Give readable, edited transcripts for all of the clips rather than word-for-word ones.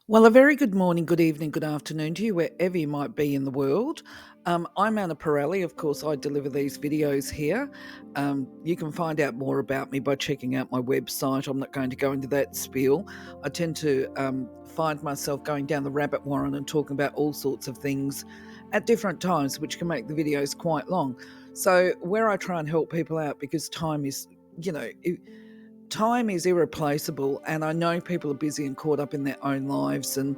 Well, a very good morning, good evening, good afternoon to you, wherever you might be in the world. I'm Anah Parreli. Of course, I deliver these videos here. You can find out more about me by checking out my website. I'm not going to go into that spiel. I tend to find myself going down the rabbit warren and talking about all sorts of things at different times, which can make the videos quite long. So, where I try and help people out, because time is, you know, time is irreplaceable, and I know people are busy and caught up in their own lives, and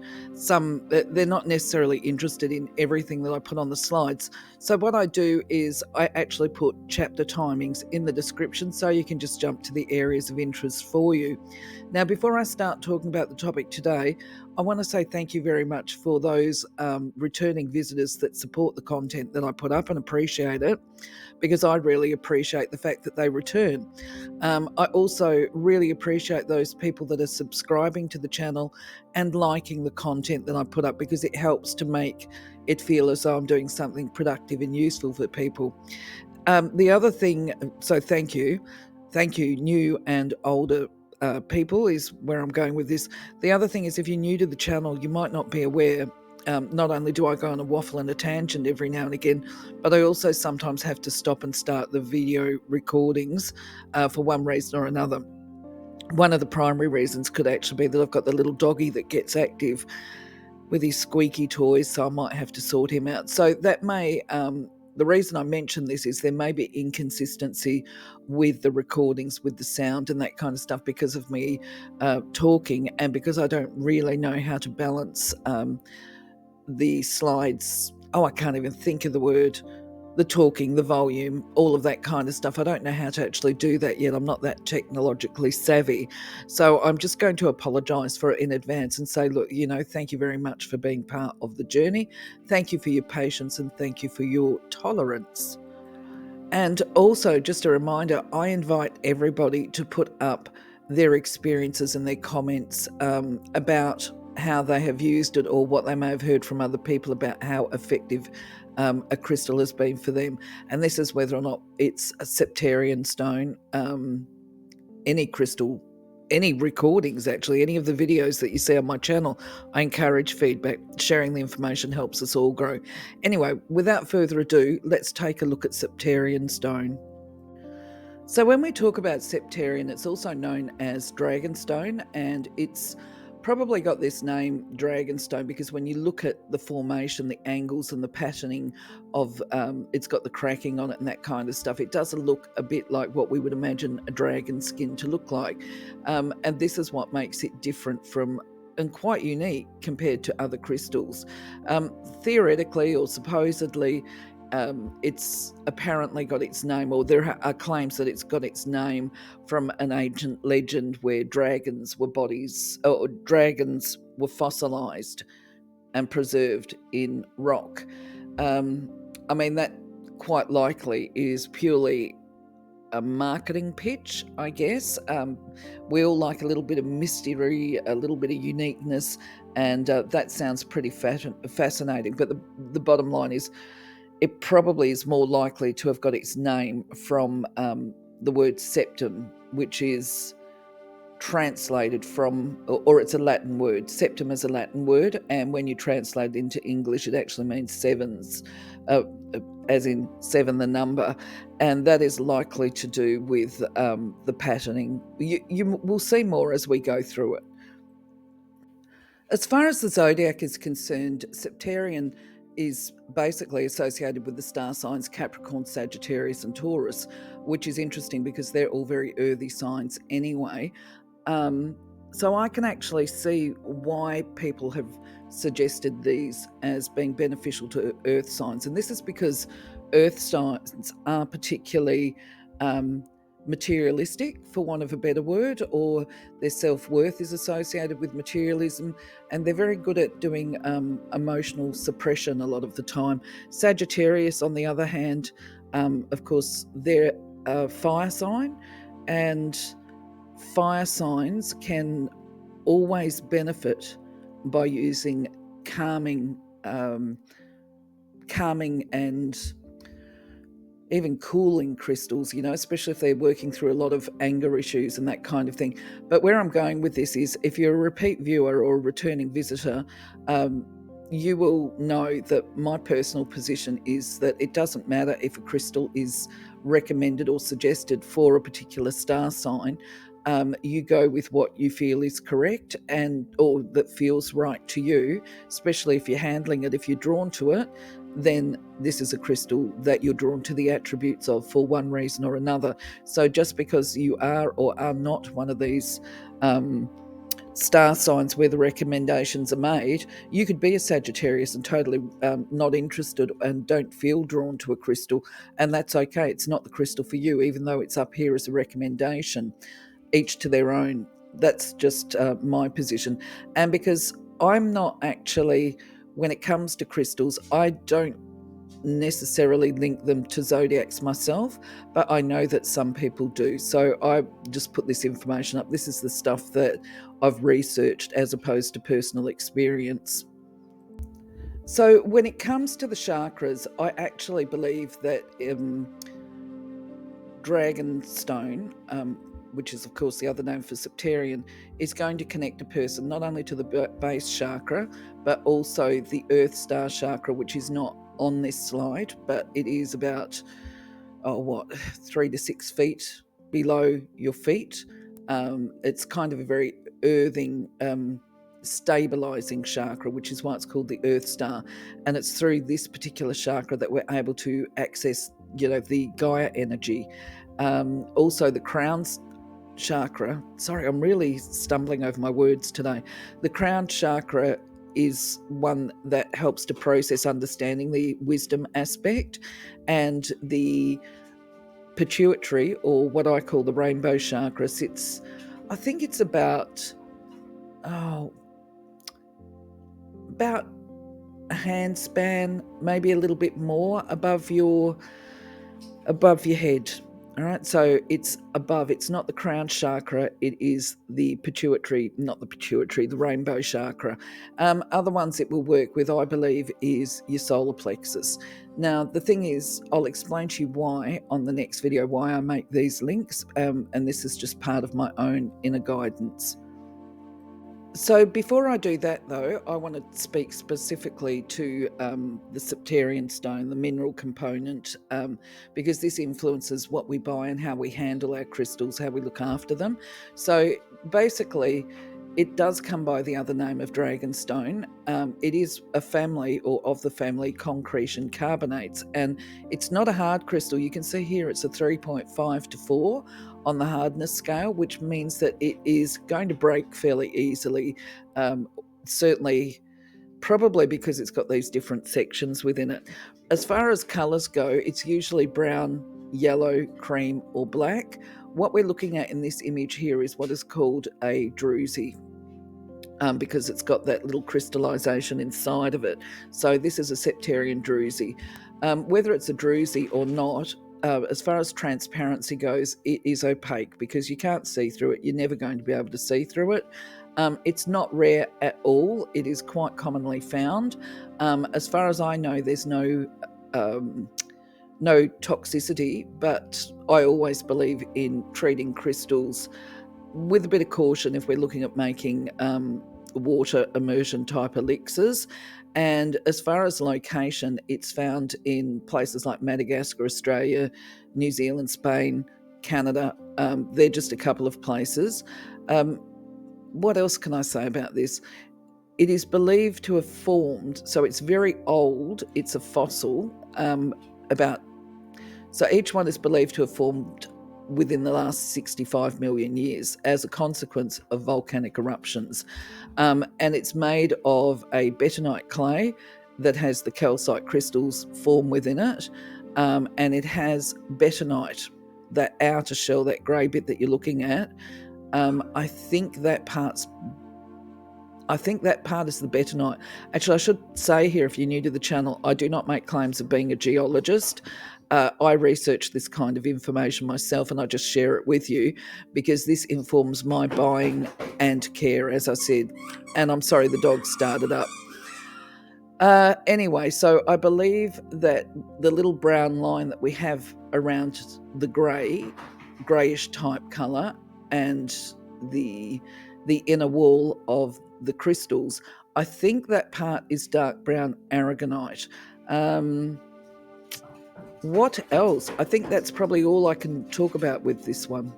they're not necessarily interested in everything that I put on the slides. So what I do is I actually put chapter timings in the description so you can just jump to the areas of interest for you. Now, before I start talking about the topic today, I want to say thank you very much for those returning visitors that support the content that I put up and appreciate it, because I really appreciate the fact that they return. I also really appreciate those people that are subscribing to the channel and liking the content that I put up, because it helps to make it feel as though I'm doing something productive and useful for people. The other thing, so thank you, new and older people, is where I'm going with this. The other thing is, if you're new to the channel, you might not be aware. Not only do I go on a waffle and a tangent every now and again, but I also sometimes have to stop and start the video recordings for one reason or another. One of the primary reasons could actually be that I've got the little doggy that gets active with his squeaky toys, so I might have to sort him out. So that may, the reason I mention this is there may be inconsistency with the recordings, with the sound and that kind of stuff, because of me talking, and because I don't really know how to balance the slides. Oh, I can't even think of the word. The talking, the volume, all of that kind of stuff. I don't know how to actually do that yet. I'm not that technologically savvy. So I'm just going to apologise for it in advance and say, look, thank you very much for being part of the journey. Thank you for your patience, and thank you for your tolerance. And also, just a reminder, I invite everybody to put up their experiences and their comments about how they have used it, or what they may have heard from other people about how effective a crystal has been for them. And this is whether or not it's a Septarian stone, any crystal, any recordings, actually, any of the videos that you see on my channel. I encourage feedback. Sharing the information helps us all grow. Anyway, without further ado, let's take a look at Septarian stone. So when we talk about Septarian, it's also known as Dragonstone, and it's probably got this name Dragonstone because when you look at the formation, the angles and the patterning of it's got the cracking on it and that kind of stuff, it does look a bit like what we would imagine a dragon skin to look like. And this is what makes it different from, and quite unique compared to other crystals. Theoretically or supposedly, it's apparently got its name, or there are claims that it's got its name from an ancient legend where dragons were fossilized and preserved in rock. I mean, that quite likely is purely a marketing pitch, I guess. We all like a little bit of mystery, a little bit of uniqueness, and that sounds pretty fascinating. But the bottom line is, it probably is more likely to have got its name from the word septum, which is translated from, or it's a Latin word. Septum is a Latin word, and when you translate it into English, it actually means sevens, as in seven, the number, and that is likely to do with the patterning. You will see more as we go through it. As far as the Zodiac is concerned, Septarian is basically associated with the star signs Capricorn, Sagittarius and Taurus, which is interesting because they're all very earthy signs anyway. So I can actually see why people have suggested these as being beneficial to earth signs. And this is because earth signs are particularly materialistic, for want of a better word, or their self-worth is associated with materialism, and they're very good at doing emotional suppression a lot of the time. Sagittarius, on the other hand, of course, they're a fire sign, and fire signs can always benefit by using calming and even cooling crystals, especially if they're working through a lot of anger issues and that kind of thing. But where I'm going with this is, if you're a repeat viewer or a returning visitor, you will know that my personal position is that it doesn't matter if a crystal is recommended or suggested for a particular star sign. You go with what you feel is correct or that feels right to you, especially if you're handling it. If you're drawn to it, then this is a crystal that you're drawn to the attributes of for one reason or another. So just because you are or are not one of these star signs where the recommendations are made, you could be a Sagittarius and totally not interested and don't feel drawn to a crystal, and that's okay. It's not the crystal for you, even though it's up here as a recommendation. Each to their own. That's just my position. And because I'm not actually, when it comes to crystals, I don't necessarily link them to zodiacs myself, but I know that some people do. So I just put this information up. This is the stuff that I've researched as opposed to personal experience. So when it comes to the chakras, I actually believe that Dragonstone, which is of course the other name for Septarian, is going to connect a person not only to the base chakra, but also the Earth Star chakra, which is not on this slide, but it is about 3 to 6 feet below your feet. It's kind of a very earthing, stabilizing chakra, which is why it's called the Earth Star. And it's through this particular chakra that we're able to access, the Gaia energy. Also the crown chakra. Sorry, I'm really stumbling over my words today. The crown chakra is one that helps to process understanding, the wisdom aspect, and the pituitary, or what I call the rainbow chakra, sits, I think it's about a hand span, maybe a little bit more above your head. All right, so it's above. It's not the crown chakra. It is the pituitary, the rainbow chakra. Other ones it will work with, I believe, is your solar plexus. Now, the thing is, I'll explain to you why on the next video, why I make these links, and this is just part of my own inner guidance. So before I do that, though, I want to speak specifically to the Septarian stone, the mineral component, because this influences what we buy and how we handle our crystals, how we look after them. So basically, it does come by the other name of dragonstone. It is a family, or of the family concretion carbonates, and it's not a hard crystal. You can see here it's a 3.5 to 4 on the hardness scale, which means that it is going to break fairly easily. Certainly, probably because it's got these different sections within it. As far as colours go, it's usually brown, yellow, cream, or black. What we're looking at in this image here is what is called a druzy, because it's got that little crystallization inside of it. So this is a Septarian druzy. Whether it's a druzy or not, as far as transparency goes, it is opaque because you can't see through it. You're never going to be able to see through it. It's not rare at all. It is quite commonly found. As far as I know, there's no toxicity, but I always believe in treating crystals with a bit of caution if we're looking at making water immersion type elixirs. And as far as location, it's found in places like Madagascar, Australia, New Zealand, Spain, Canada. They're just a couple of places. What else can I say about this? It is believed to have formed, so it's very old. It's a fossil. So each one is believed to have formed within the last 65 million years as a consequence of volcanic eruptions. And it's made of a bentonite clay that has the calcite crystals form within it. And it has bentonite, that outer shell, that grey bit that you're looking at. I think that part is the bentonite. Actually, I should say here, if you're new to the channel, I do not make claims of being a geologist. I research this kind of information myself, and I just share it with you because this informs my buying and care, as I said. And I'm sorry, the dog started up. Anyway, so I believe that the little brown line that we have around the greyish type colour, and the inner wall of the crystals, I think that part is dark brown aragonite. What else? I think that's probably all I can talk about with this one.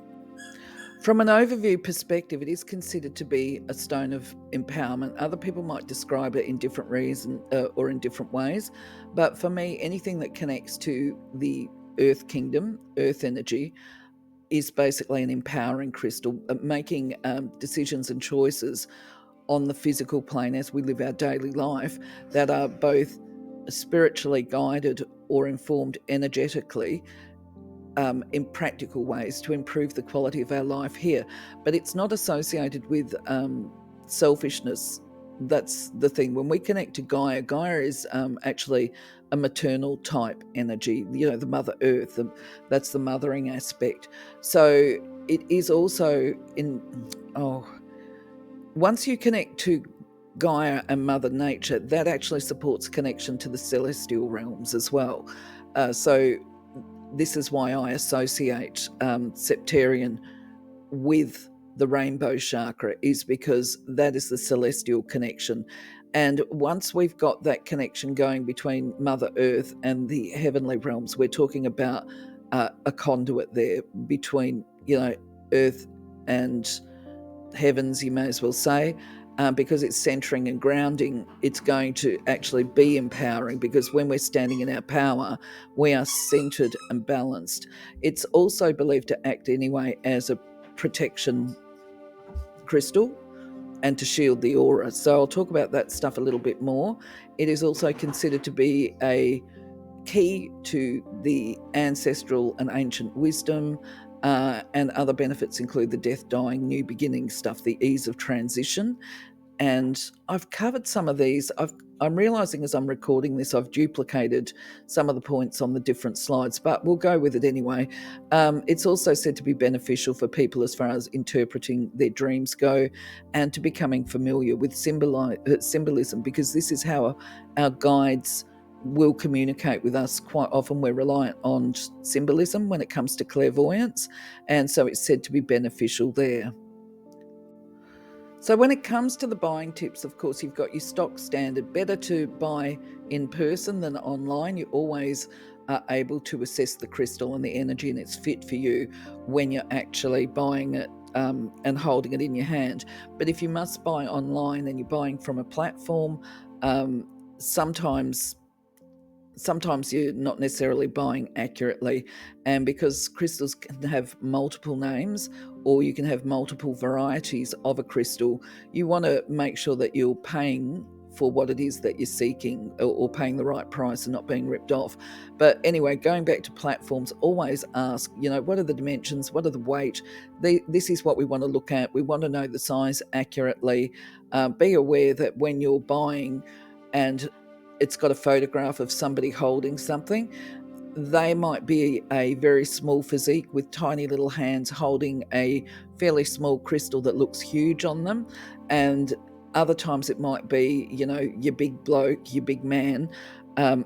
From an overview perspective, it is considered to be a stone of empowerment. Other people might describe it in different reasons or in different ways. But for me, anything that connects to the earth kingdom, earth energy, is basically an empowering crystal, making decisions and choices on the physical plane as we live our daily life that are both spiritually guided or informed energetically, in practical ways to improve the quality of our life here. But it's not associated with selfishness. That's the thing. When we connect to Gaia is actually a maternal type energy, the Mother Earth, that's the mothering aspect. So it is also once you connect to Gaia and Mother Nature, that actually supports connection to the celestial realms as well. So this is why I associate Septarian with the rainbow chakra, is because that is the celestial connection. And once we've got that connection going between Mother Earth and the heavenly realms, we're talking about a conduit there between, Earth and heavens, you may as well say. Because it's centering and grounding, it's going to actually be empowering, because when we're standing in our power, we are centered and balanced. It's also believed to act anyway as a protection crystal and to shield the aura. So I'll talk about that stuff a little bit more. It is also considered to be a key to the ancestral and ancient wisdom, and other benefits include the death, dying, new beginning stuff, the ease of transition. And I've covered some of these. I'm realising as I'm recording this, I've duplicated some of the points on the different slides, but we'll go with it anyway. It's also said to be beneficial for people as far as interpreting their dreams go, and to becoming familiar with symbolism, because this is how our guides will communicate with us. Quite often we're reliant on symbolism when it comes to clairvoyance, and so it's said to be beneficial there. So when it comes to the buying tips, of course, you've got your stock standard. Better to buy in person than online. You always are able to assess the crystal and the energy and its fit for you when you're actually buying it and holding it in your hand. But if you must buy online and you're buying from a platform, sometimes you're not necessarily buying accurately. And because crystals can have multiple names, or you can have multiple varieties of a crystal, you want to make sure that you're paying for what it is that you're seeking, or paying the right price and not being ripped off. But anyway, going back to platforms, always ask, what are the dimensions? What are the weight? This is what we want to look at. We want to know the size accurately. Be aware that when you're buying and it's got a photograph of somebody holding something, they might be a very small physique with tiny little hands holding a fairly small crystal that looks huge on them. And other times it might be, your big bloke, your big man,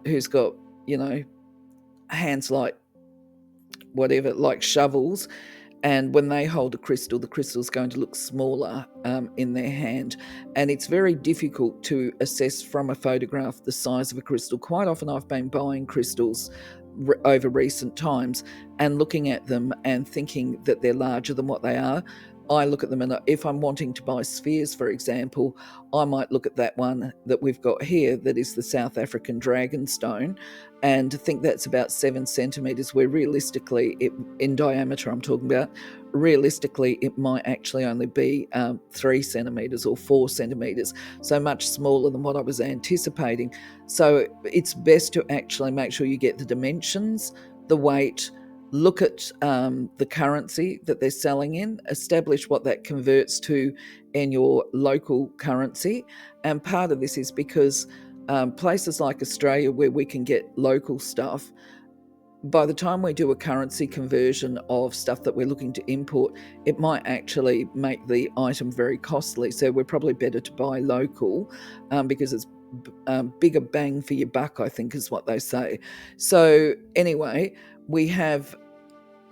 who's got, hands like whatever, like shovels. And when they hold a crystal, the crystal's going to look smaller in their hand. And it's very difficult to assess from a photograph the size of a crystal. Quite often I've been buying crystals over recent times and looking at them and thinking that they're larger than what they are. I look at them, and if I'm wanting to buy spheres, for example, I might look at that one that we've got here that is the South African dragonstone and think that's about 7 centimetres, where realistically, in diameter I'm talking about, realistically it might actually only be 3 centimetres or 4 centimetres, so much smaller than what I was anticipating. So it's best to actually make sure you get the dimensions, the weight, look at the currency that they're selling in, establish what that converts to in your local currency. And part of this is because places like Australia, where we can get local stuff, by the time we do a currency conversion of stuff that we're looking to import, it might actually make the item very costly. So we're probably better to buy local because it's bigger bang for your buck, I think is what they say. So anyway, we have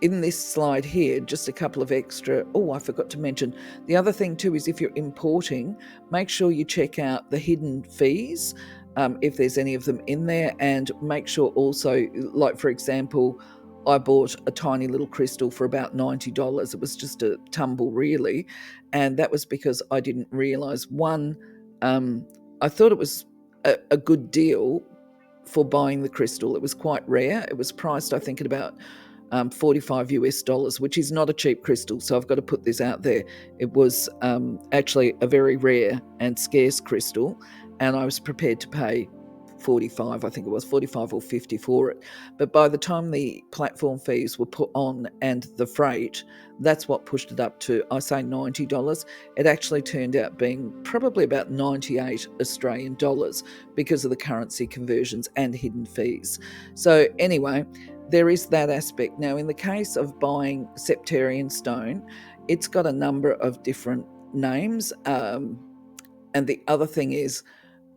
in this slide here just a couple of extra. Oh, I forgot to mention the other thing too is if you're importing, make sure you check out the hidden fees, if there's any of them in there, and make sure also, like for example, I bought a tiny little crystal for about $90. It was just a tumble really, and that was because I didn't realize one, I thought it was a good deal for buying the crystal. It was quite rare. It was priced, I think, at about 45 US dollars, which is not a cheap crystal. So I've got to put this out there. It was actually a very rare and scarce crystal, and I was prepared to pay 45, I think it was 45 or 50 for it. But by the time the platform fees were put on and the freight, that's what pushed it up to, I say $90. It actually turned out being probably about 98 Australian dollars because of the currency conversions and hidden fees. So anyway, there is that aspect. Now, in the case of buying Septarian stone, it's got a number of different names. And the other thing is,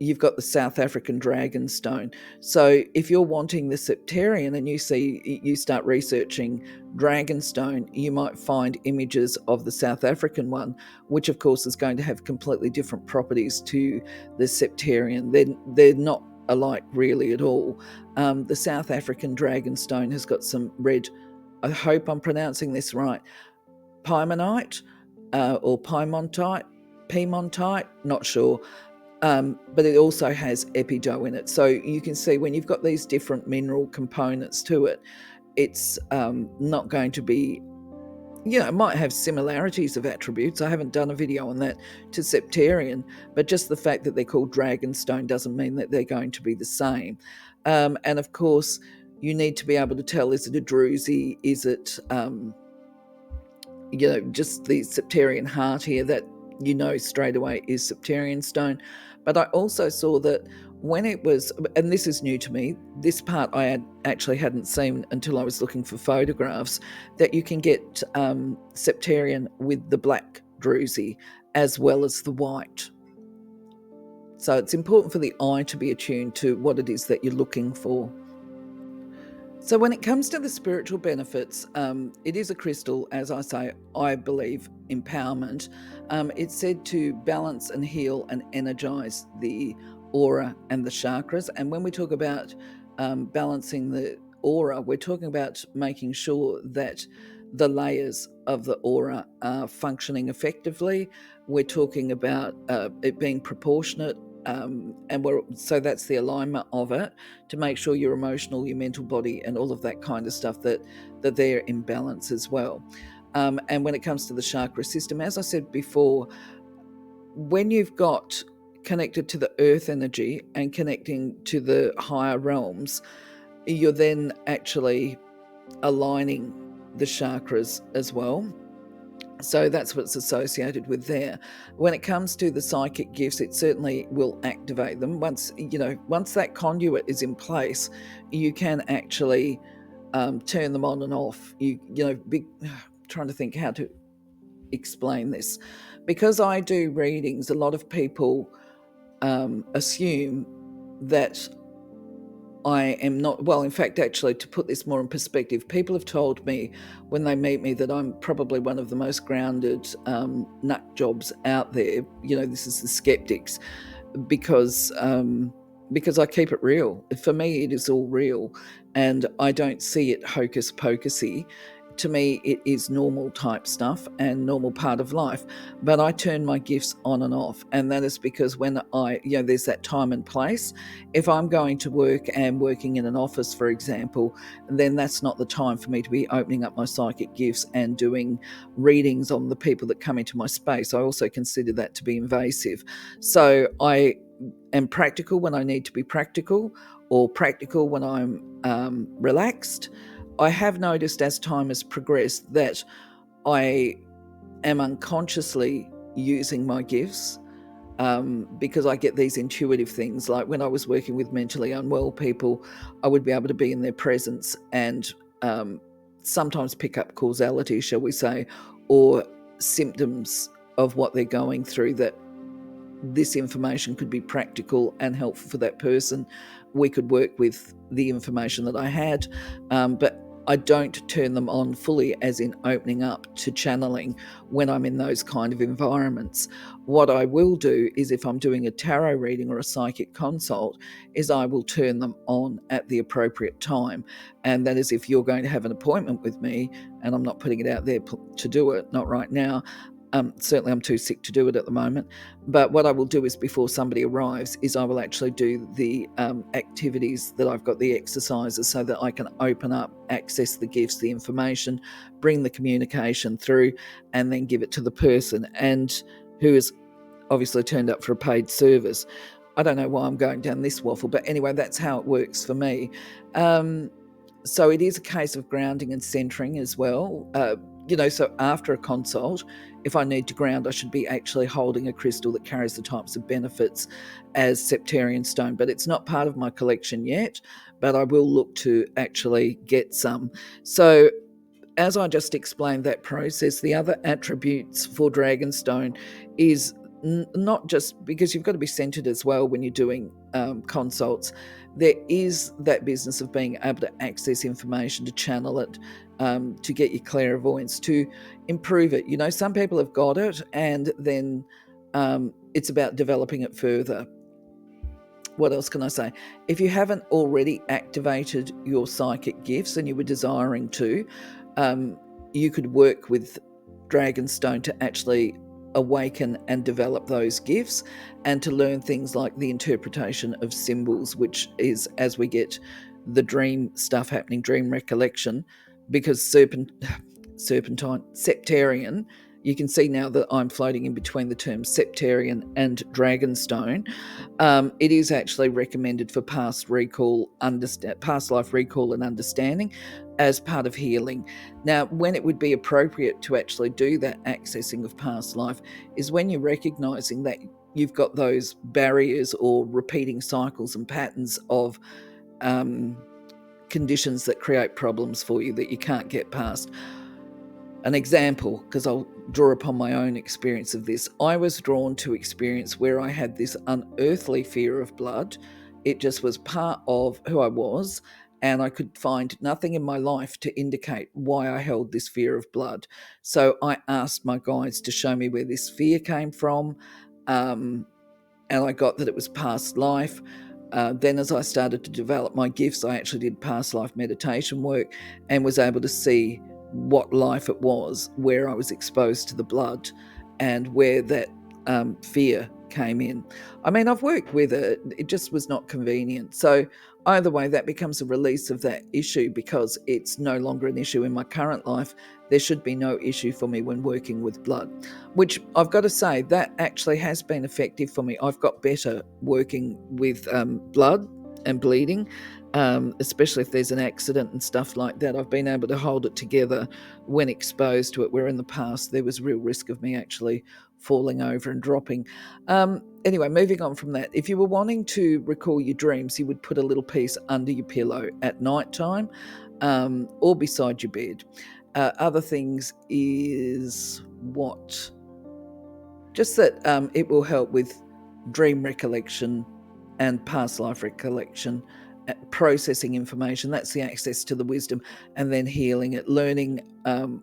you've got the South African dragon stone. So if you're wanting the Septarian and you start researching dragon stone, you might find images of the South African one, which of course is going to have completely different properties to the Septarian. They're not alike really at all. The South African dragon stone has got some red, I hope I'm pronouncing this right, piemontite or piemontite, not sure. But it also has epidote in it. So you can see when you've got these different mineral components to it, it's not going to be, it might have similarities of attributes. I haven't done a video on that to Septarian, but just the fact that they're called dragonstone doesn't mean that they're going to be the same. And of course, you need to be able to tell, is it a druzy? Is it, just the Septarian heart here that straight away is Septarian stone. But I also saw that when it was, and this is new to me, this part I actually hadn't seen until I was looking for photographs, that you can get Septarian with the black druzy as well as the white. So it's important for the eye to be attuned to what it is that you're looking for. So when it comes to the spiritual benefits, it is a crystal, as I say, I believe, empowerment. It's said to balance and heal and energize the aura and the chakras. And when we talk about balancing the aura, we're talking about making sure that the layers of the aura are functioning effectively. We're talking about it being proportionate. So that's the alignment of it, to make sure your emotional, your mental body, and all of that kind of stuff that they're in balance as well. And when it comes to the chakra system, as I said before, when you've got connected to the earth energy and connecting to the higher realms, you're then actually aligning the chakras as well. So that's what's associated with there. When it comes to the psychic gifts, it certainly will activate them. Once that conduit is in place, you can actually turn them on and off. Trying to think how to explain this. Because I do readings, a lot of people assume that I am not, well, in fact, actually, to put this more in perspective, people have told me when they meet me that I'm probably one of the most grounded nut jobs out there. This is the skeptics, because I keep it real. For me, it is all real, and I don't see it hocus pocusy. To me, it is normal type stuff and normal part of life, but I turn my gifts on and off. And that is because when there's that time and place. If I'm going to work and working in an office, for example, then that's not the time for me to be opening up my psychic gifts and doing readings on the people that come into my space. I also consider that to be invasive. So I am practical when I need to be practical, or practical when I'm relaxed. I have noticed as time has progressed that I am unconsciously using my gifts because I get these intuitive things. Like when I was working with mentally unwell people, I would be able to be in their presence and sometimes pick up causality, shall we say, or symptoms of what they're going through that this information could be practical and helpful for that person, we could work with the information that I had, but I don't turn them on fully, as in opening up to channeling when I'm in those kind of environments. What I will do is, if I'm doing a tarot reading or a psychic consult, is I will turn them on at the appropriate time. And that is if you're going to have an appointment with me, and I'm not putting it out there to do it, not right now. Certainly I'm too sick to do it at the moment. But what I will do is, before somebody arrives, is I will actually do the activities that I've got, the exercises, so that I can open up, access the gifts, the information, bring the communication through, and then give it to the person, and who has obviously turned up for a paid service. I don't know why I'm going down this waffle, but anyway, that's how it works for me. So it is a case of grounding and centering as well. So after a consult, if I need to ground, I should be actually holding a crystal that carries the types of benefits as Septarian stone. But it's not part of my collection yet, but I will look to actually get some. So as I just explained that process, the other attributes for Dragonstone is not just because you've got to be centered as well when you're doing consults. There is that business of being able to access information, to channel it, to get your clairvoyance, to improve it. Some people have got it, and then it's about developing it further. What else can I say? If you haven't already activated your psychic gifts and you were desiring to, you could work with Dragonstone to actually awaken and develop those gifts, and to learn things like the interpretation of symbols, which is as we get the dream stuff happening, dream recollection, because Septarian, you can see now that I'm floating in between the terms Septarian and Dragonstone. It is actually recommended for past life recall and understanding as part of healing. Now, when it would be appropriate to actually do that accessing of past life is when you're recognizing that you've got those barriers or repeating cycles and patterns of conditions that create problems for you that you can't get past. An example, because I'll draw upon my own experience of this. I was drawn to experience where I had this unearthly fear of blood. It just was part of who I was, and I could find nothing in my life to indicate why I held this fear of blood. So I asked my guides to show me where this fear came from, and I got that it was past life. Then as I started to develop my gifts, I actually did past life meditation work and was able to see what life it was where I was exposed to the blood and where that fear came in. I mean, I've worked with it, it just was not convenient. So either way, that becomes a release of that issue because it's no longer an issue in my current life. There should be no issue for me when working with blood, which I've got to say that actually has been effective for me. I've got better working with blood and bleeding, especially if there's an accident and stuff like that. I've been able to hold it together when exposed to it, where in the past there was real risk of me actually falling over and dropping. Anyway, moving on from that, if you were wanting to recall your dreams, you would put a little piece under your pillow at night time, or beside your bed. Other things is what? Just that it will help with dream recollection and past life recollection, processing information. That's the access to the wisdom, and then healing it, learning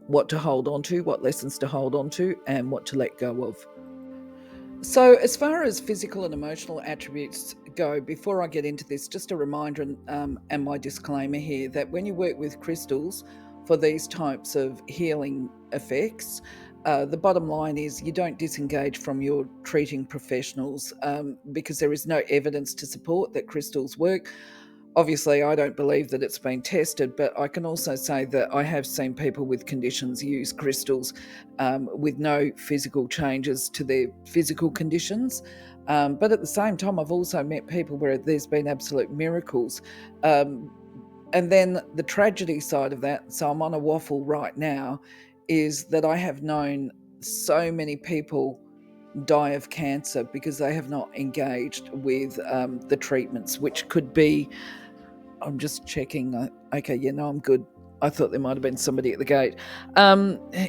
what to hold on to, what lessons to hold on to, and what to let go of. So as far as physical and emotional attributes go, before I get into this, just a reminder and my disclaimer here that when you work with crystals for these types of healing effects, the bottom line is you don't disengage from your treating professionals because there is no evidence to support that crystals work. Obviously, I don't believe that it's been tested, but I can also say that I have seen people with conditions use crystals with no physical changes to their physical conditions. But at the same time, I've also met people where there's been absolute miracles. And then the tragedy side of that, so I'm on a waffle right now, is that I have known so many people die of cancer because they have not engaged with the treatments, which could be, I'm just checking. Okay, yeah, no, I'm good. I thought there might have been somebody at the gate.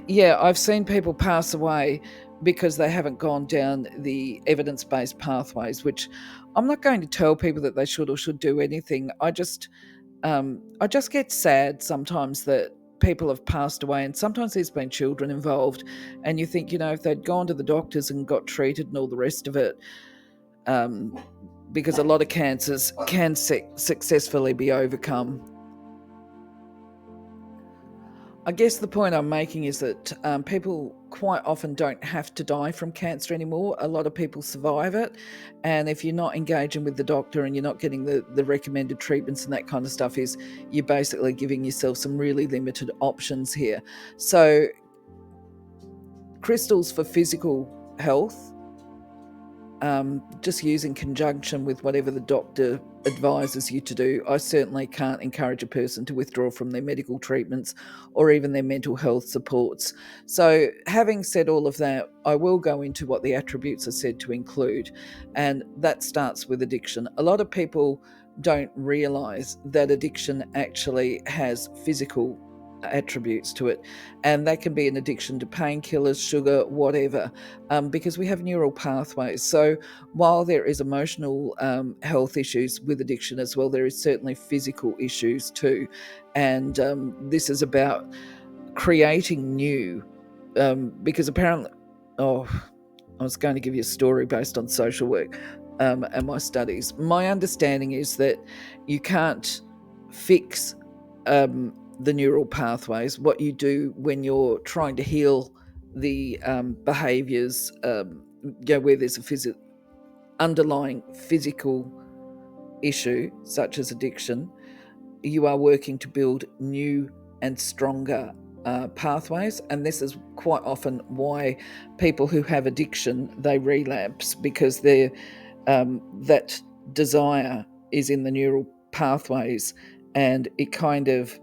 Yeah, I've seen people pass away because they haven't gone down the evidence-based pathways, which I'm not going to tell people that they should or should do anything. I just get sad sometimes that people have passed away, and sometimes there's been children involved, and you think, if they'd gone to the doctors and got treated and all the rest of it, because a lot of cancers can successfully be overcome. I guess the point I'm making is that people quite often don't have to die from cancer anymore. A lot of people survive it. And if you're not engaging with the doctor and you're not getting the recommended treatments and that kind of stuff, you're basically giving yourself some really limited options here. So crystals for physical health, just use in conjunction with whatever the doctor advises you to do. I certainly can't encourage a person to withdraw from their medical treatments or even their mental health supports. So, having said all of that, I will go into what the attributes are said to include, and that starts with addiction. A lot of people don't realize that addiction actually has physical attributes to it, and that can be an addiction to painkillers, sugar, whatever, because we have neural pathways. So while there is emotional health issues with addiction as well, there is certainly physical issues too, and this is about creating new, because apparently, I was going to give you a story based on social work and my studies. My understanding is that you can't fix the neural pathways. What you do when you're trying to heal the behaviors, where there's a underlying physical issue, such as addiction, you are working to build new and stronger pathways. And this is quite often why people who have addiction, they relapse, because that desire is in the neural pathways, and it kind of,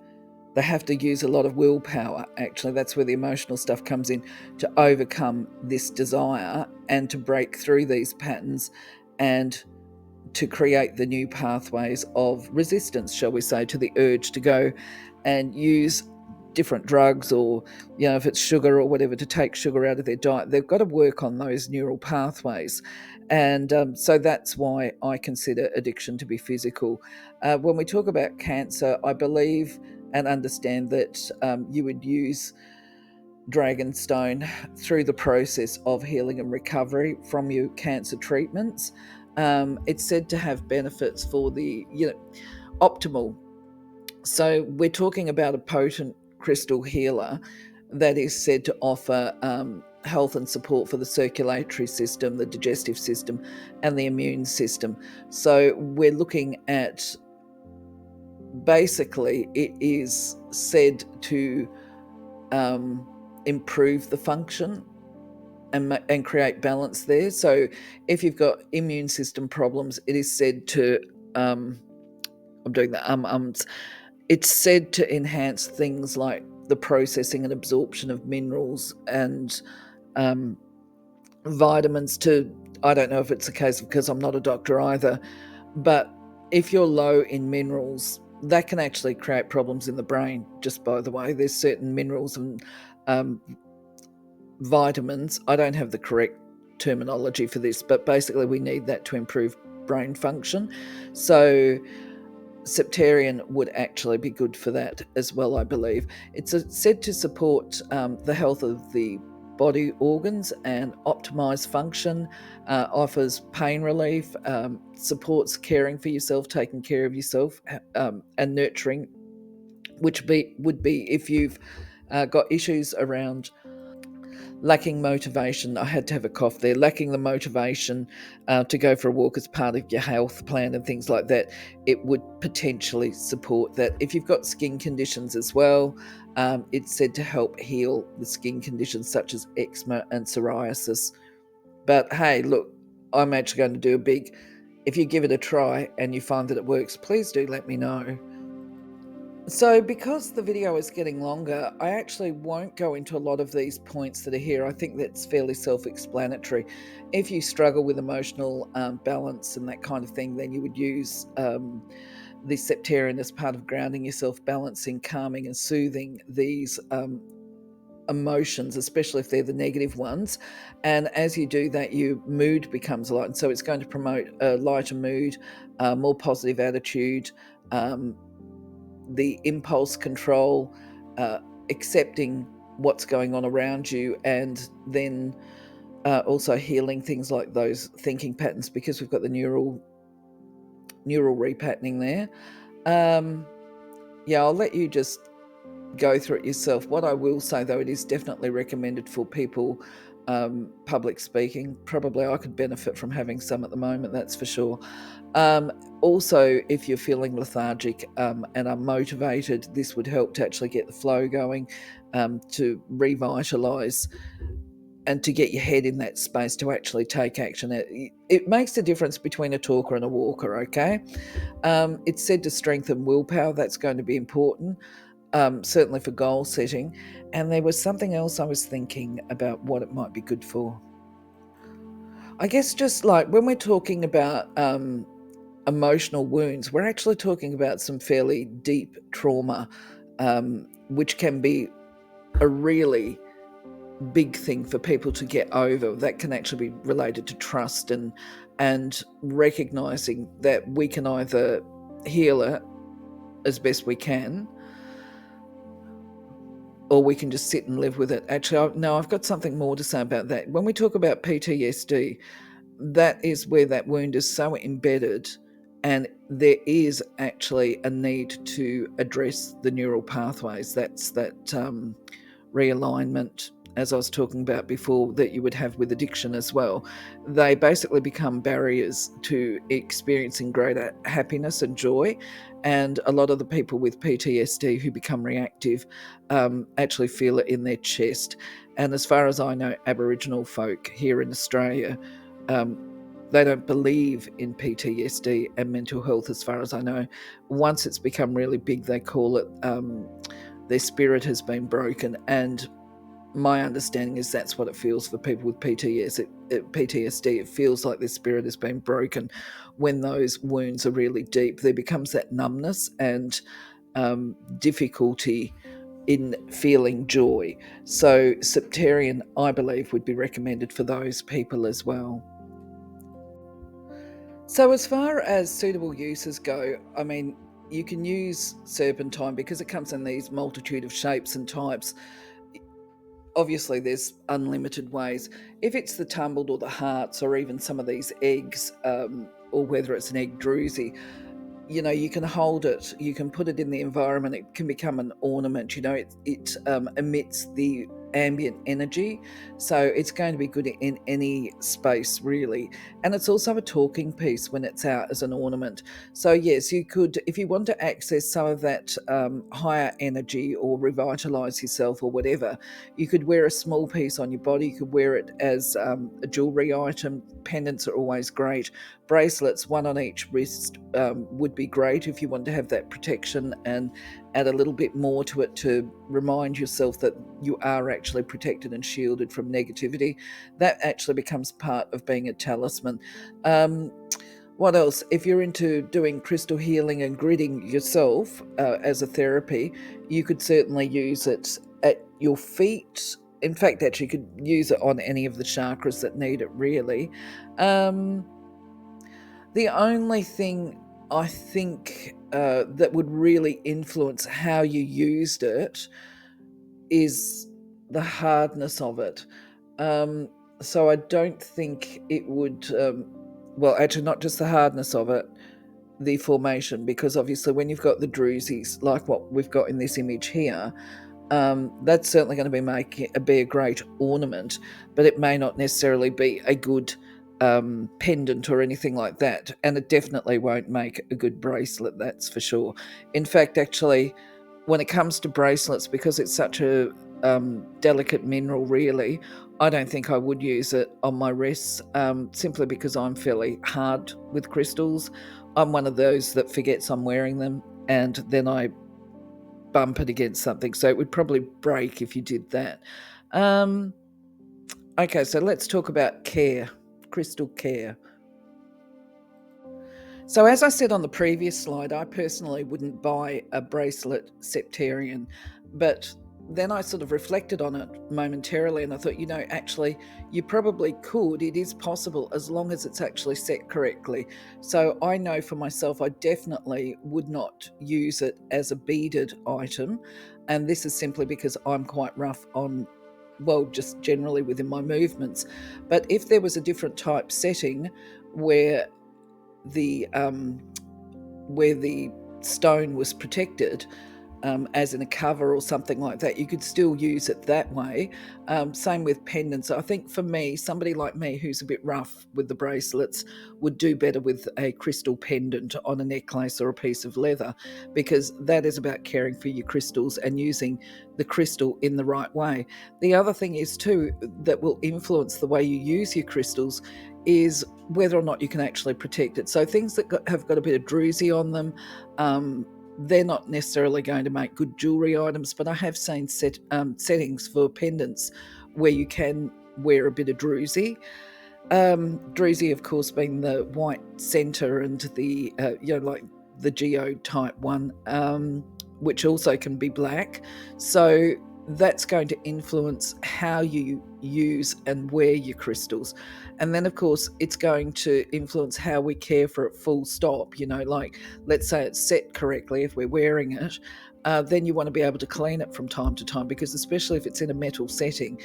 they have to use a lot of willpower. Actually, that's where the emotional stuff comes in, to overcome this desire and to break through these patterns and to create the new pathways of resistance, shall we say, to the urge to go and use different drugs, or if it's sugar or whatever, to take sugar out of their diet. They've got to work on those neural pathways, and so that's why I consider addiction to be physical. When we talk about cancer, I believe and understand that you would use Dragonstone through the process of healing and recovery from your cancer treatments. It's said to have benefits for the optimal. So we're talking about a potent crystal healer that is said to offer health and support for the circulatory system, the digestive system, and the immune system. So we're looking at, basically, it is said to improve the function and create balance there. So if you've got immune system problems, it is said to I'm doing the it's said to enhance things like the processing and absorption of minerals and vitamins. I don't know if it's a case of, because I'm not a doctor either, but if you're low in minerals, that can actually create problems in the brain. Just by the way, there's certain minerals and vitamins, I don't have the correct terminology for this, but basically we need that to improve brain function. So Septarian would actually be good for that as well, I believe. It's said to support the health of the body organs and optimize function, offers pain relief, supports caring for yourself, taking care of yourself, and nurturing, which would be if you've got issues around lacking motivation. I had to have a cough there. Lacking the motivation to go for a walk as part of your health plan and things like that, it would potentially support that. If you've got skin conditions as well, it's said to help heal the skin conditions such as eczema and psoriasis. But hey, look, I'm actually going to do a big, if you give it a try and you find that it works, please do let me know. So because the video is getting longer, I actually won't go into a lot of these points that are here. I think that's fairly self-explanatory. If you struggle with emotional balance and that kind of thing, then you would use the Septarian as part of grounding yourself, balancing, calming and soothing these emotions, especially if they're the negative ones. And as you do that, your mood becomes light. So it's going to promote a lighter mood, more positive attitude, the impulse control, accepting what's going on around you, and then also healing things like those thinking patterns, because we've got the neural repatterning there. Yeah, I'll let you just go through it yourself. What I will say, though, it is definitely recommended for people public speaking. Probably I could benefit from having some at the moment, that's for sure. Also, if you're feeling lethargic and are motivated, this would help to actually get the flow going, to revitalize and to get your head in that space to actually take action. It makes a difference between a talker and a walker, okay? It's said to strengthen willpower. That's going to be important, certainly for goal setting. And there was something else I was thinking about what it might be good for. I guess just like when we're talking about emotional wounds, we're actually talking about some fairly deep trauma, which can be a really big thing for people to get over. That can actually be related to trust and recognizing that we can either heal it as best we can, or we can just sit and live with it. Actually, no, I've got something more to say about that. When we talk about PTSD, that is where that wound is so embedded, and there is actually a need to address the neural pathways. That's that realignment, as I was talking about before, that you would have with addiction as well. They basically become barriers to experiencing greater happiness and joy. And a lot of the people with PTSD who become reactive actually feel it in their chest. And as far as I know, Aboriginal folk here in Australia, they don't believe in PTSD and mental health, as far as I know. Once it's become really big, they call it their spirit has been broken. And my understanding is that's what it feels for people with PTSD. It feels like their spirit has been broken when those wounds are really deep. There becomes that numbness and difficulty in feeling joy. So Septarian, I believe, would be recommended for those people as well. So as far as suitable uses go, I mean, you can use serpentine because it comes in these multitude of shapes and types. Obviously, there's unlimited ways. If it's the tumbled or the hearts, or even some of these eggs, or whether it's an egg druzy, you can hold it, you can put it in the environment, it can become an ornament. It emits the ambient energy, so it's going to be good in any space really. And it's also a talking piece when it's out as an ornament. So yes, you could, if you want to access some of that higher energy or revitalize yourself or whatever, you could wear a small piece on your body. You could wear it as a jewelry item. Pendants are always great. Bracelets, one on each wrist, would be great if you want to have that protection and add a little bit more to it to remind yourself that you are actually protected and shielded from negativity. That actually becomes part of being a talisman. What else? If you're into doing crystal healing and gridding yourself as a therapy, you could certainly use it at your feet. In fact, actually, you could use it on any of the chakras that need it, really. The only thing I think that would really influence how you used it is the hardness of it. So I don't think it would, well, actually, not just the hardness of it, the formation, because obviously when you've got the druzies, like what we've got in this image here, that's certainly going to be a great ornament, but it may not necessarily be a good pendant or anything like that, and it definitely won't make a good bracelet, that's for sure. In fact, actually, when it comes to bracelets, because it's such a delicate mineral, really, I don't think I would use it on my wrists, simply because I'm fairly hard with crystals. I'm one of those that forgets I'm wearing them, and then I bump it against something, so it would probably break if you did that. Okay, so let's talk about care, crystal care. So as I said on the previous slide, I personally wouldn't buy a bracelet Septarian, but then I sort of reflected on it momentarily, and I thought, actually, you probably could. It is possible as long as it's actually set correctly. So I know for myself, I definitely would not use it as a beaded item. And this is simply because I'm quite rough on, well, just generally within my movements. But if there was a different type setting where the stone was protected, as in a cover or something like that, you could still use it that way. Same with pendants. I think for me, somebody like me who's a bit rough with the bracelets would do better with a crystal pendant on a necklace or a piece of leather, because that is about caring for your crystals and using the crystal in the right way. The other thing is too, that will influence the way you use your crystals, is whether or not you can actually protect it. So things that have got a bit of druzy on them, they're not necessarily going to make good jewelry items, but I have seen settings for pendants where you can wear a bit of druzy. Druzy, of course, being the white center and the, like the geo type one, which also can be black. So that's going to influence how you use and wear your crystals. And then, of course, it's going to influence how we care for it, full stop. Like, let's say it's set correctly if we're wearing it. Then you want to be able to clean it from time to time, because especially if it's in a metal setting,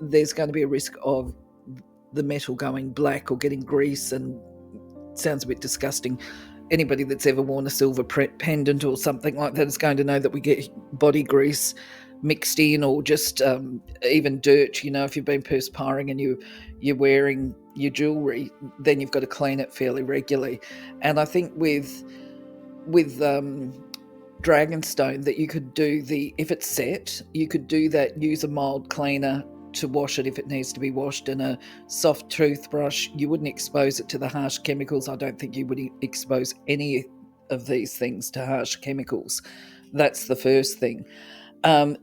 there's going to be a risk of the metal going black or getting grease, and sounds a bit disgusting. Anybody that's ever worn a silver pendant or something like that is going to know that we get body grease mixed in, or just even dirt. If you've been perspiring and you're wearing your jewelry, then you've got to clean it fairly regularly. And I think with Dragonstone, that you could do if it's set, you could do that, use a mild cleaner to wash it if it needs to be washed, and a soft toothbrush. You wouldn't expose it to the harsh chemicals. I don't think you would expose any of these things to harsh chemicals. That's the first thing.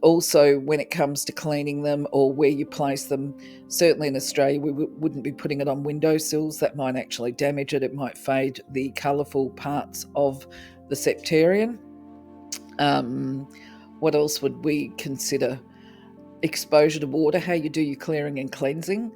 Also, when it comes to cleaning them or where you place them, certainly in Australia, we wouldn't be putting it on windowsills. That might actually damage it. It might fade the colourful parts of the Septarian. What else would we consider? Exposure to water, how you do your clearing and cleansing,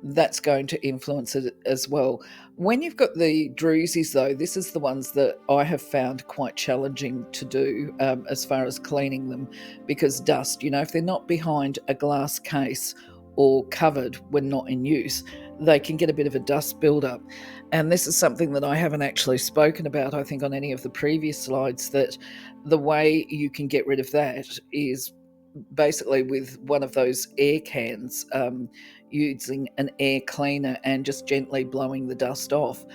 that's going to influence it as well. When you've got the druzies, though, this is the ones that I have found quite challenging to do, as far as cleaning them, because dust, if they're not behind a glass case or covered when not in use, they can get a bit of a dust buildup. And this is something that I haven't actually spoken about, I think, on any of the previous slides, that the way you can get rid of that is basically with one of those air cans, using an air cleaner and just gently blowing the dust off.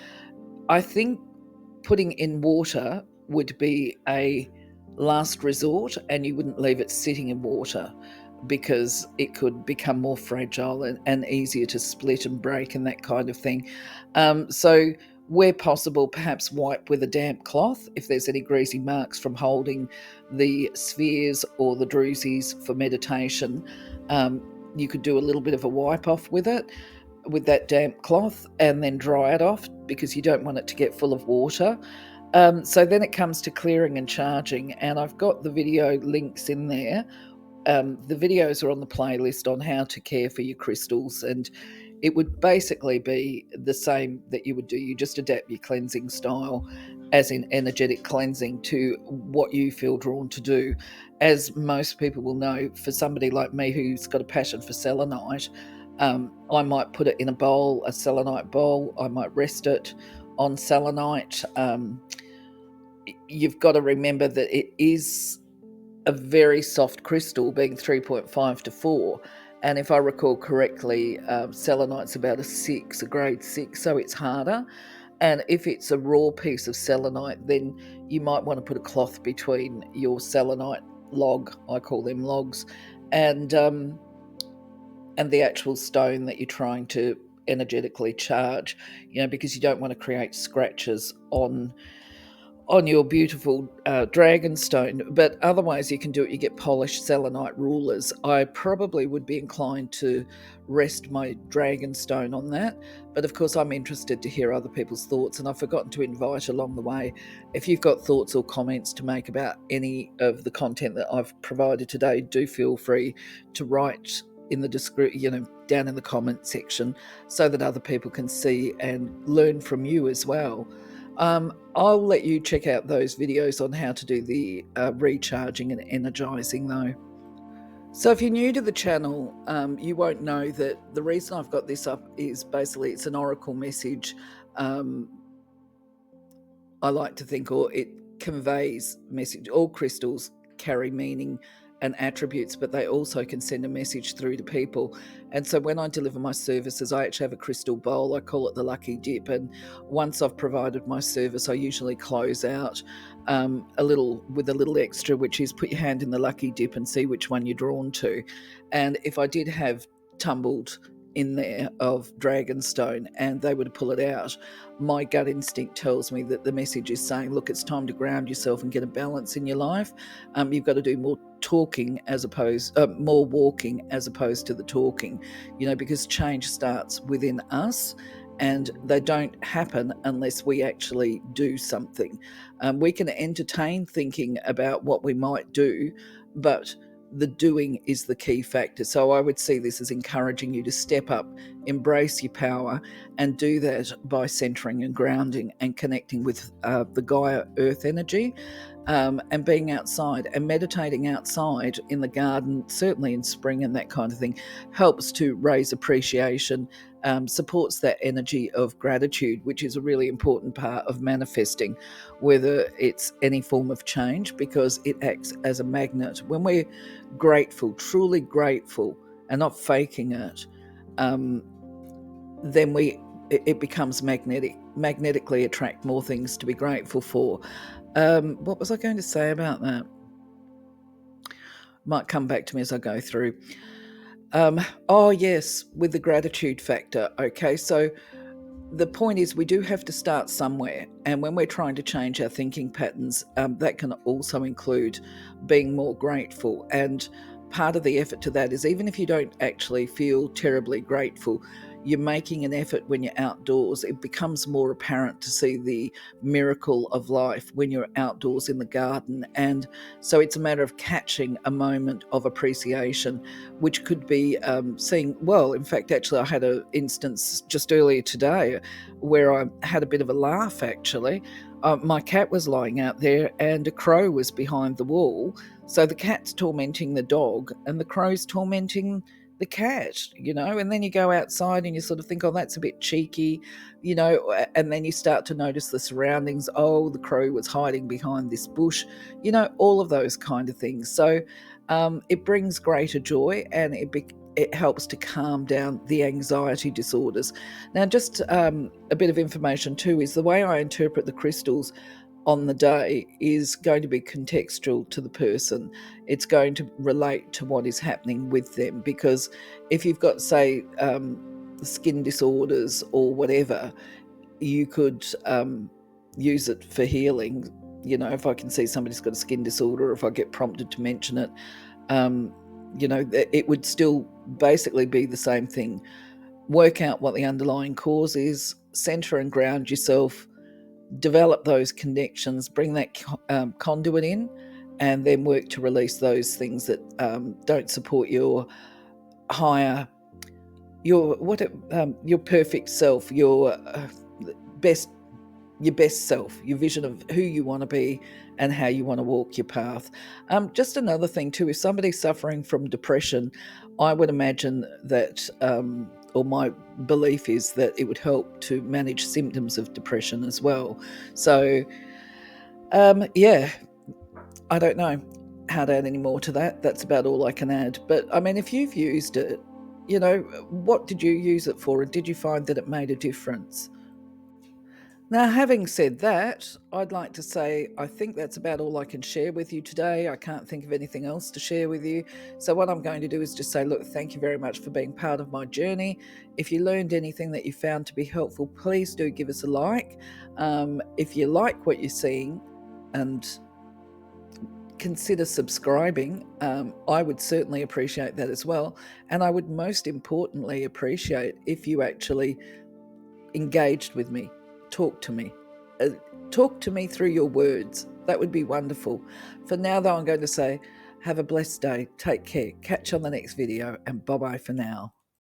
I think putting in water would be a last resort, and you wouldn't leave it sitting in water, because it could become more fragile and easier to split and break and that kind of thing. So where possible, perhaps wipe with a damp cloth if there's any greasy marks from holding the spheres or the druzies for meditation. You could do a little bit of a wipe off with it, with that damp cloth, and then dry it off, because you don't want it to get full of water. So then it comes to clearing and charging, and I've got the video links in there. The videos are on the playlist on how to care for your crystals, and it would basically be the same that you would do. You just adapt your cleansing style, as in energetic cleansing, to what you feel drawn to do. As most people will know, for somebody like me who's got a passion for selenite, I might put it in a bowl, a selenite bowl. I might rest it on selenite. You've got to remember that it is a very soft crystal, being 3.5 to 4. And if I recall correctly, selenite's about a grade 6, so it's harder. And if it's a raw piece of selenite, then you might want to put a cloth between your selenite log, I call them logs, and the actual stone that you're trying to energetically charge, because you don't want to create scratches on on your beautiful dragon stone. But otherwise you can do it. You get polished selenite rulers. I probably would be inclined to rest my dragon stone on that, but of course I'm interested to hear other people's thoughts, and I've forgotten to invite along the way, if you've got thoughts or comments to make about any of the content that I've provided today, do feel free to write in the description, down in the comment section, so that other people can see and learn from you as well. I'll let you check out those videos on how to do the recharging and energizing though. So if you're new to the channel, you won't know that the reason I've got this up is basically it's an oracle message. I like to think, or it conveys message. All crystals carry meaning and attributes, but they also can send a message through to people. And so when I deliver my services, I actually have a crystal bowl. I call it the lucky dip. And once I've provided my service, I usually close out a little extra, which is put your hand in the lucky dip and see which one you're drawn to. And if I did have tumbled in there of dragonstone and they were to pull it out, my gut instinct tells me that the message is saying, look, it's time to ground yourself and get a balance in your life. You've got to do more talking more walking as opposed to the talking, because change starts within us, and they don't happen unless we actually do something. We can entertain thinking about what we might do, but the doing is the key factor. So I would see this as encouraging you to step up, embrace your power, and do that by centering and grounding and connecting with the Gaia earth energy, and being outside and meditating outside in the garden, certainly in spring and that kind of thing, helps to raise appreciation, supports that energy of gratitude, which is a really important part of manifesting, whether it's any form of change, because it acts as a magnet. When we're grateful, truly grateful, and not faking it, then it becomes magnetically attract more things to be grateful for. What was I going to say about that? Might come back to me as I go through. Oh yes, with the gratitude factor. Okay, so the point is we do have to start somewhere, and when we're trying to change our thinking patterns, that can also include being more grateful. And part of the effort to that is, even if you don't actually feel terribly grateful, you're making an effort when you're outdoors. It becomes more apparent to see the miracle of life when you're outdoors in the garden. And so it's a matter of catching a moment of appreciation, which could be seeing, well, in fact, actually, I had an instance just earlier today where I had a bit of a laugh, actually. My cat was lying out there and a crow was behind the wall. So the cat's tormenting the dog and the crow's tormenting the cat, and then you go outside and you sort of think, oh, that's a bit cheeky, and then you start to notice the surroundings. Oh, the crow was hiding behind this bush, all of those kind of things. So it brings greater joy, and it helps to calm down the anxiety disorders. Now, just a bit of information too is the way I interpret the crystals on the day is going to be contextual to the person. It's going to relate to what is happening with them, because if you've got, say, skin disorders or whatever, you could use it for healing. If I can see somebody's got a skin disorder, or if I get prompted to mention it, it would still basically be the same thing. Work out what the underlying cause is, center and ground yourself, develop those connections, bring that conduit in, and then work to release those things that don't support your higher, your perfect self, your best self, your vision of who you want to be and how you want to walk your path. Just another thing too, if somebody's suffering from depression, I would imagine that or my belief is that it would help to manage symptoms of depression as well. So yeah, I don't know how to add any more to that. That's about all I can add. But I mean, if you've used it, what did you use it for, and did you find that it made a difference? Now, having said that, I'd like to say I think that's about all I can share with you today. I can't think of anything else to share with you. So what I'm going to do is just say, look, thank you very much for being part of my journey. If you learned anything that you found to be helpful, please do give us a like. If you like what you're seeing, and consider subscribing. I would certainly appreciate that as well. And I would most importantly appreciate if you actually engaged with me, talk to me through your words. That would be wonderful. For now, though, I'm going to say, have a blessed day. Take care. Catch you on the next video, and bye-bye for now.